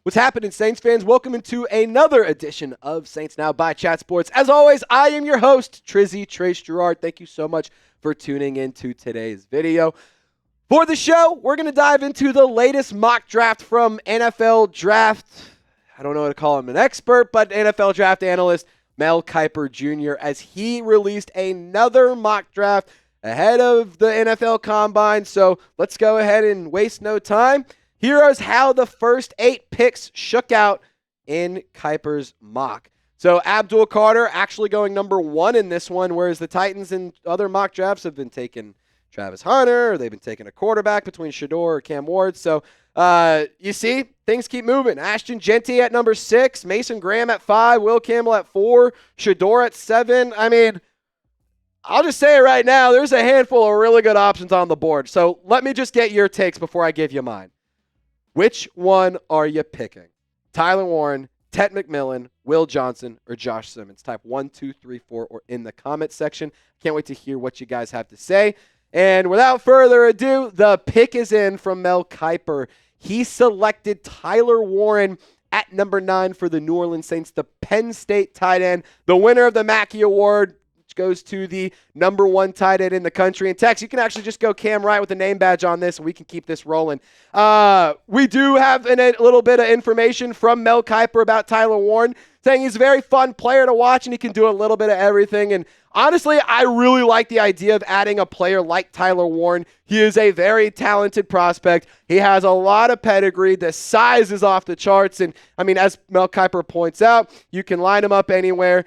What's happening, Saints fans? Welcome into another edition of Saints Now by Chat Sports. As always, I am your host, Trace Girouard. Thank you so much for tuning into today's video. For the show, we're going to dive into the latest mock draft from NFL Draft. I don't know how to call him an expert, but NFL Draft Analyst Mel Kiper Jr. as he released another mock draft ahead of the NFL Combine. So let's go ahead and waste no time. Here is how the first 8 picks shook out in Kiper's mock. So Abdul Carter actually going number 1 in this one, whereas the Titans in other mock drafts have been taking Travis Hunter, or they've been taking a quarterback between Shedeur or Cam Ward. So you see, things keep moving. Ashton Jeanty at number 6, Mason Graham at 5, Will Campbell at 4, Shedeur at 7. I mean, I'll just say it right now, there's a handful of really good options on the board. So let me just get your takes before I give you mine. Which one are you picking? Tyler Warren, Tet McMillan, Will Johnson, or Josh Simmons? Type 1, 2, 3, 4, or in the comment section. Can't wait to hear what you guys have to say. And without further ado, the pick is in from Mel Kiper. He selected Tyler Warren at number 9 for the New Orleans Saints, the Penn State tight end, the winner of the MICH Award, goes to the number 1 tight end in the country. And Tex, you can actually just go Cam Wright with a name badge on this, and we can keep this rolling. We do have a little bit of information from Mel Kiper about Tyler Warren, saying he's a very fun player to watch, and he can do a little bit of everything. And honestly, I really like the idea of adding a player like Tyler Warren. He is a very talented prospect. He has a lot of pedigree. The size is off the charts. And, I mean, as Mel Kiper points out, you can line him up anywhere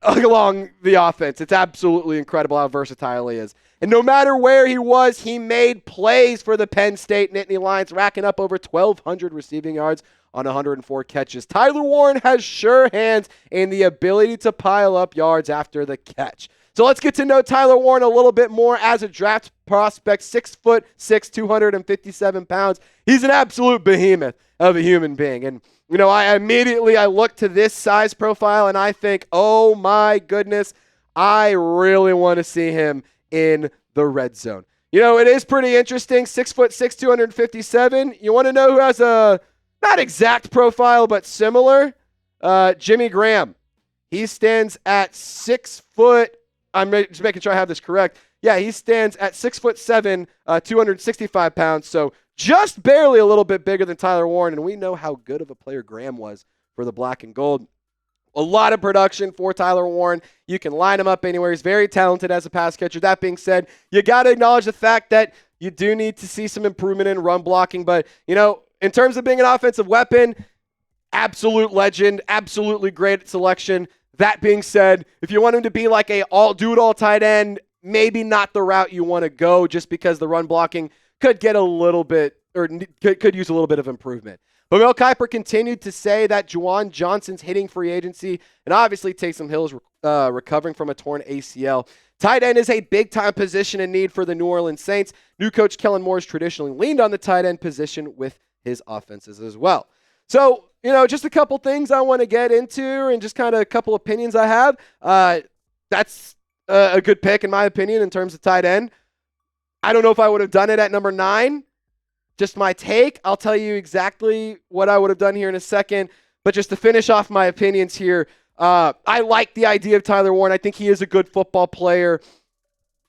along the offense. It's absolutely incredible how versatile he is. And no matter where he was, he made plays for the Penn State Nittany Lions, racking up over 1,200 receiving yards on 104 catches. Tyler Warren has sure hands and the ability to pile up yards after the catch. So let's get to know Tyler Warren a little bit more as a draft prospect, 6'6", 257 pounds. He's an absolute behemoth of a human being. And you know, I look to this size profile and I think, oh my goodness, I really want to see him in the red zone. You know, it is pretty interesting. 6'6", 257. You want to know who has a not exact profile, but similar? Jimmy Graham. He stands at 6 foot. I'm just making sure I have this correct. Yeah, he stands at 6'7", 265 pounds. So just barely a little bit bigger than Tyler Warren, and we know how good of a player Graham was for the black and gold. A lot of production for Tyler Warren. You can line him up anywhere. He's very talented as a pass catcher. That being said, you got to acknowledge the fact that you do need to see some improvement in run blocking. But, you know, in terms of being an offensive weapon, absolute legend, absolutely great selection. That being said, if you want him to be like a all-do-it-all tight end, maybe not the route you want to go just because the run blocking could get a little bit, or could use a little bit of improvement. But Mel Kiper continued to say that Juwan Johnson's hitting free agency, and obviously Taysom Hill's recovering from a torn ACL. Tight end is a big-time position in need for the New Orleans Saints. New coach Kellen Moore has traditionally leaned on the tight end position with his offenses as well. So, you know, just a couple things I want to get into and just kind of a couple opinions I have. That's a good pick, in my opinion, in terms of tight end. I don't know if I would have done it at number 9. Just my take. I'll tell you exactly what I would have done here in a second. But just to finish off my opinions here, I like the idea of Tyler Warren. I think he is a good football player.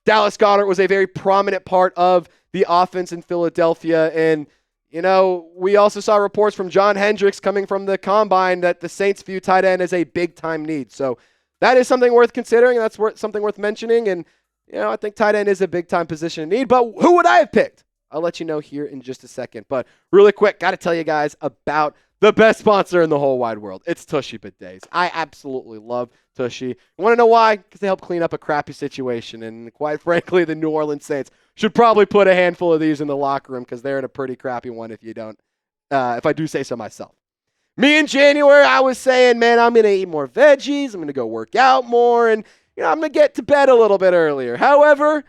Dallas Goedert was a very prominent part of the offense in Philadelphia. And, you know, we also saw reports from John Hendricks coming from the Combine that the Saints view tight end as a big-time need. So that is something worth considering. That's something worth mentioning. And, you know, I think tight end is a big-time position in need. But who would I have picked? I'll let you know here in just a second. But really quick, got to tell you guys about the best sponsor in the whole wide world. It's Tushy Bidets. I absolutely love Tushy. You want to know why? Because they help clean up a crappy situation. And quite frankly, the New Orleans Saints should probably put a handful of these in the locker room because they're in a pretty crappy one if you don't, if I do say so myself. Me in January, I was saying, man, I'm going to eat more veggies. I'm going to go work out more. And, you know, I'm going to get to bed a little bit earlier. However,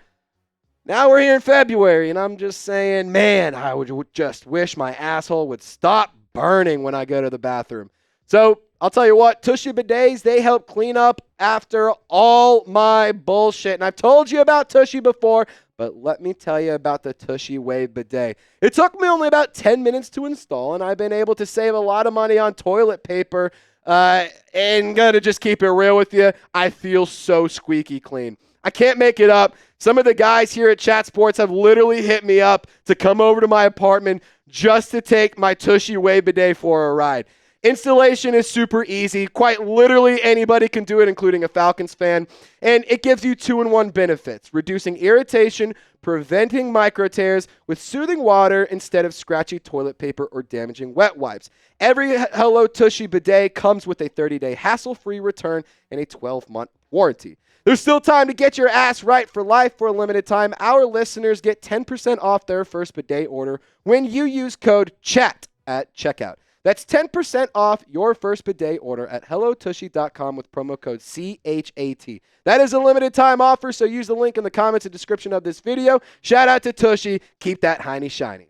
now we're here in February, and I'm just saying, man, I would just wish my asshole would stop burning when I go to the bathroom. So I'll tell you what, Tushy Bidets, they help clean up after all my bullshit. And I've told you about Tushy before, but let me tell you about the Tushy Wave bidet. It took me only about 10 minutes to install, and I've been able to save a lot of money on toilet paper. And gonna just keep it real with you, I feel so squeaky clean. I can't make it up. Some of the guys here at Chat Sports have literally hit me up to come over to my apartment just to take my Tushy Wave bidet for a ride. Installation is super easy. Quite literally anybody can do it, including a Falcons fan. And it gives you 2-in-1 benefits: reducing irritation, preventing micro tears with soothing water instead of scratchy toilet paper or damaging wet wipes. Every Hello Tushy bidet comes with a 30-day hassle-free return and a 12-month warranty. There's still time to get your ass right for life. For a limited time, our listeners get 10% off their first bidet order when you use code CHAT at checkout. That's 10% off your first bidet order at hellotushy.com with promo code CHAT. That is a limited time offer, so use the link in the comments and description of this video. Shout out to Tushy. Keep that hiney shiny.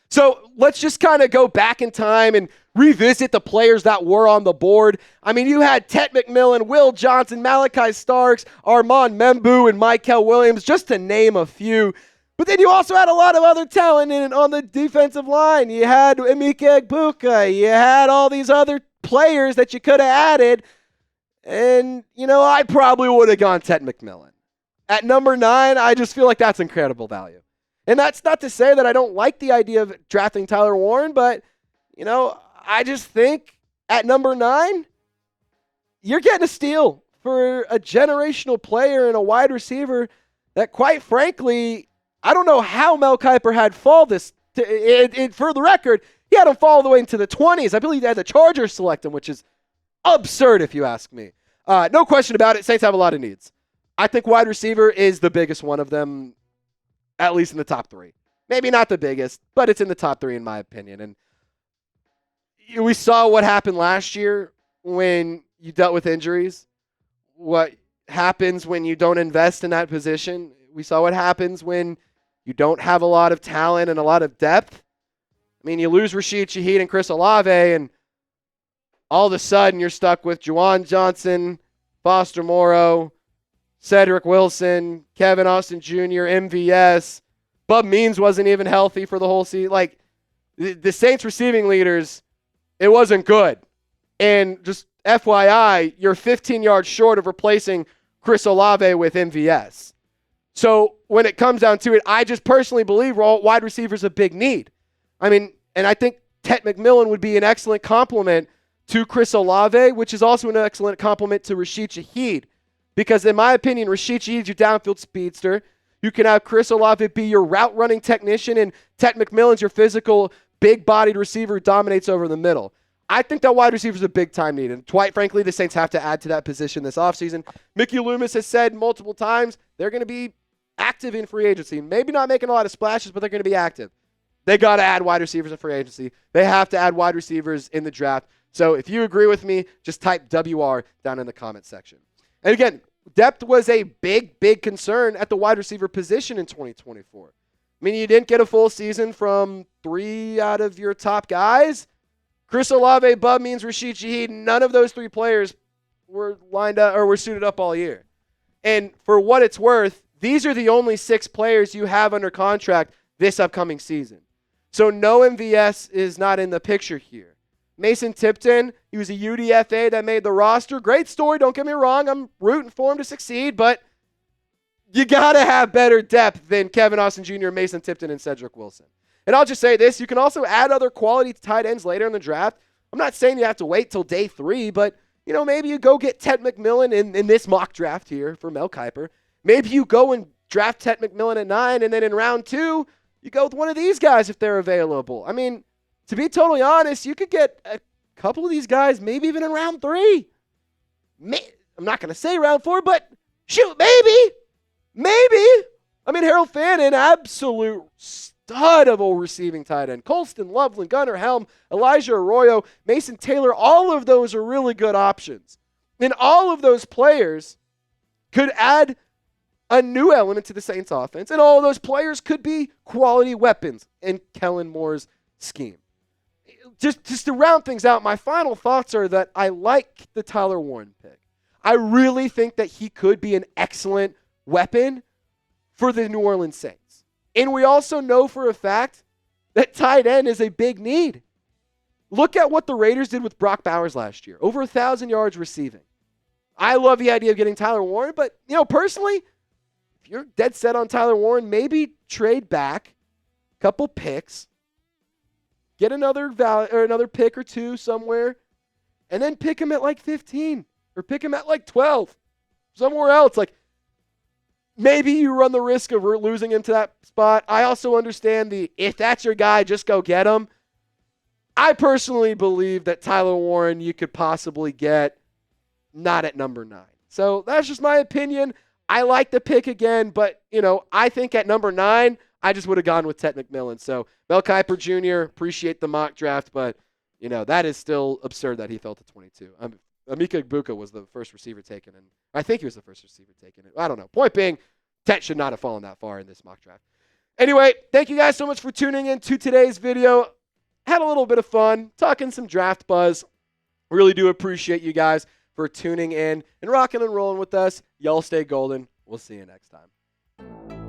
So let's just kind of go back in time and revisit the players that were on the board. I mean, you had Tet McMillan, Will Johnson, Malachi Starks, Armand Membu, and Michael Williams, just to name a few. But then you also had a lot of other talent on the defensive line. You had Emeka Egbuka. You had all these other players that you could have added. And, I probably would have gone Tet McMillan. At number 9, I just feel like that's incredible value. And that's not to say that I don't like the idea of drafting Tyler Warren, but, I just think at number 9, you're getting a steal for a generational player and a wide receiver that, quite frankly, I don't know how Mel Kiper had fall this. For the record, he had him fall all the way into the 20s. I believe he had the Chargers select him, which is absurd if you ask me. No question about it. Saints have a lot of needs. I think wide receiver is the biggest one of them, at least in the top 3. Maybe not the biggest, but it's in the top 3 in my opinion. And we saw what happened last year when you dealt with injuries. What happens when you don't invest in that position. We saw what happens when you don't have a lot of talent and a lot of depth. I mean, you lose Rashid Shaheed and Chris Olave, and all of a sudden you're stuck with Juwan Johnson, Foster Moreau, Cedric Wilson, Kevin Austin Jr., MVS. Bub Means wasn't even healthy for the whole season. Like, the Saints receiving leaders, it wasn't good. And just FYI, you're 15 yards short of replacing Chris Olave with MVS. So when it comes down to it, I just personally believe wide receiver is a big need. I mean, and I think Tet McMillan would be an excellent complement to Chris Olave, which is also an excellent complement to Rashid Shaheed. Because in my opinion, Rashid Shaheed's your downfield speedster. You can have Chris Olave be your route running technician, and Tet McMillan's your physical, big-bodied receiver who dominates over the middle. I think that wide receiver is a big-time need, and quite frankly, the Saints have to add to that position this offseason. Mickey Loomis has said multiple times they're going to be active in free agency. Maybe not making a lot of splashes, but they're going to be active. They got to add wide receivers in free agency. They have to add wide receivers in the draft. So if you agree with me, just type WR down in the comment section. And again, depth was a big concern at the wide receiver position in 2024. I mean, you didn't get a full season from 3 out of your top guys. Chris Olave, Bub Means, Rashid Shaheed, none of those 3 players were lined up or were suited up all year. And for what it's worth, these are the only 6 players you have under contract this upcoming season. So no MVS is not in the picture here. Mason Tipton, he was a UDFA that made the roster. Great story, don't get me wrong. I'm rooting for him to succeed, but you got to have better depth than Kevin Austin Jr., Mason Tipton, and Cedric Wilson. And I'll just say this, you can also add other quality tight ends later in the draft. I'm not saying you have to wait till day 3, but maybe you go get Tet McMillan in this mock draft here for Mel Kiper. Maybe you go and draft Tet McMillan at 9, and then in round 2, you go with one of these guys if they're available. I mean, to be totally honest, you could get a couple of these guys maybe even in round 3. I'm not going to say round 4, but shoot, maybe. I mean, Harold Fannin, absolute stud of a receiving tight end. Colston, Loveland, Gunnar Helm, Elijah Arroyo, Mason Taylor, all of those are really good options. And all of those players could add a new element to the Saints offense, and all of those players could be quality weapons in Kellen Moore's scheme. Just to round things out, my final thoughts are that I like the Tyler Warren pick. I really think that he could be an excellent weapon for the New Orleans Saints. And we also know for a fact that tight end is a big need. Look at what the Raiders did with Brock Bowers last year. Over 1,000 yards receiving. I love the idea of getting Tyler Warren, but, personally, if you're dead set on Tyler Warren, maybe trade back a couple picks, get another pick or two somewhere, and then pick him at like 15 or pick him at like 12 somewhere else. Like, maybe you run the risk of losing him to that spot. I also understand if that's your guy, just go get him. I personally believe that Tyler Warren you could possibly get not at number 9. So that's just my opinion. I like the pick again, but, I think at number 9, I just would have gone with Tet McMillan. So Mel Kiper Jr., appreciate the mock draft, but, that is still absurd that he fell to 22. Emeka Egbuka was the first receiver taken, and I think he was the first receiver taken. I don't know. Point being, Tet should not have fallen that far in this mock draft. Anyway, thank you guys so much for tuning in to today's video. Had a little bit of fun talking some draft buzz. Really do appreciate you guys for tuning in and rocking and rolling with us. Y'all stay golden. We'll see you next time.